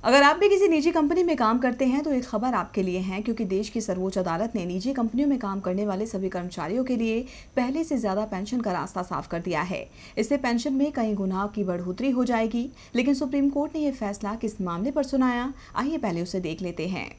अगर आप भी किसी निजी कंपनी में काम करते हैं तो एक खबर आपके लिए है, क्योंकि देश की सर्वोच्च अदालत ने निजी कंपनियों में काम करने वाले सभी कर्मचारियों के लिए पहले से ज्यादा पेंशन का रास्ता साफ कर दिया है। इससे पेंशन में कई गुना की बढ़ोतरी हो जाएगी। लेकिन सुप्रीम कोर्ट ने यह फैसला किस मामले पर सुनाया, आइए पहले उसे देख लेते हैं।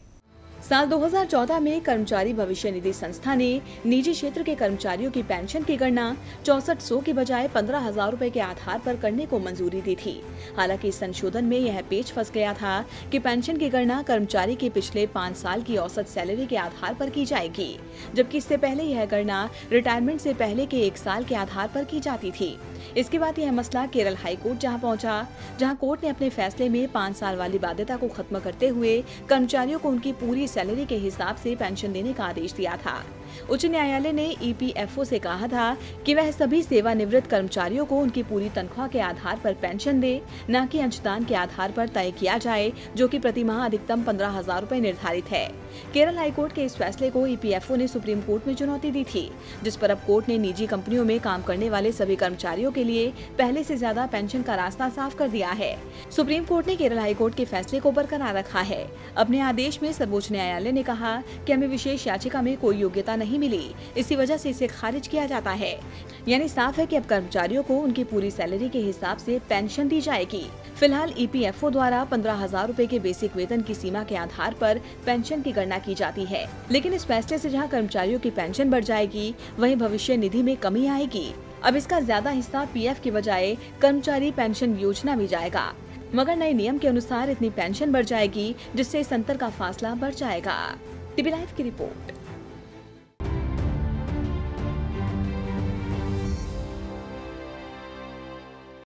साल 2014 में कर्मचारी भविष्य निधि संस्था ने निजी क्षेत्र के कर्मचारियों की पेंशन की गणना 6400 की बजाय 15,000 रुपए के आधार पर करने को मंजूरी दी थी। हालांकि इस संशोधन में यह पेच फंस गया था कि पेंशन की गणना कर्मचारी के पिछले 5 साल की औसत सैलरी के आधार पर की जाएगी, जबकि इससे पहले यह गणना रिटायरमेंट से पहले के 1 साल के आधार पर की जाती थी। इसके बाद यह मसला केरल हाई कोर्ट पहुंचा, जहां कोर्ट ने अपने फैसले में 5 साल वाली बाध्यता को खत्म करते हुए कर्मचारियों को उनकी पूरी सैलरी के हिसाब से पेंशन देने का आदेश दिया था। उच्च न्यायालय ने ईपीएफओ से कहा था कि वह सभी सेवानिवृत्त कर्मचारियों को उनकी पूरी तनख्वाह के आधार पर पेंशन दे, न कि अंशदान के आधार पर तय किया जाए, जो कि प्रति माह अधिकतम 15,000 रुपए निर्धारित है। केरल हाईकोर्ट के इस फैसले को ईपीएफओ ने सुप्रीम कोर्ट में चुनौती दी थी, जिस पर अब कोर्ट ने निजी कंपनियों में काम करने वाले सभी कर्मचारियों के लिए पहले से ज्यादा पेंशन का रास्ता साफ कर दिया है। सुप्रीम कोर्ट ने केरल हाईकोर्ट के फैसले को बरकरार रखा है। अपने आदेश में सर्वोच्च न्यायालय ने कहा कि हमें विशेष याचिका में कोई योग्यता नहीं मिली, इसी वजह से इसे खारिज किया जाता है। यानी साफ है कि अब कर्मचारियों को उनकी पूरी सैलरी के हिसाब से पेंशन दी जाएगी। फिलहाल ईपीएफओ द्वारा 15,000 रुपए के बेसिक वेतन की सीमा के आधार पर पेंशन की गणना की जाती है। लेकिन इस फैसले से जहां कर्मचारियों की पेंशन बढ़ जाएगी, वहीं भविष्य निधि में कमी आएगी। अब इसका ज्यादा हिस्सा पीएफ की बजाय कर्मचारी पेंशन योजना में जाएगा, मगर नए नियम के अनुसार इतनी पेंशन बढ़ जाएगी जिससे इस अंतर का फासला बढ़ जाएगा। टीवी लाइव की रिपोर्ट।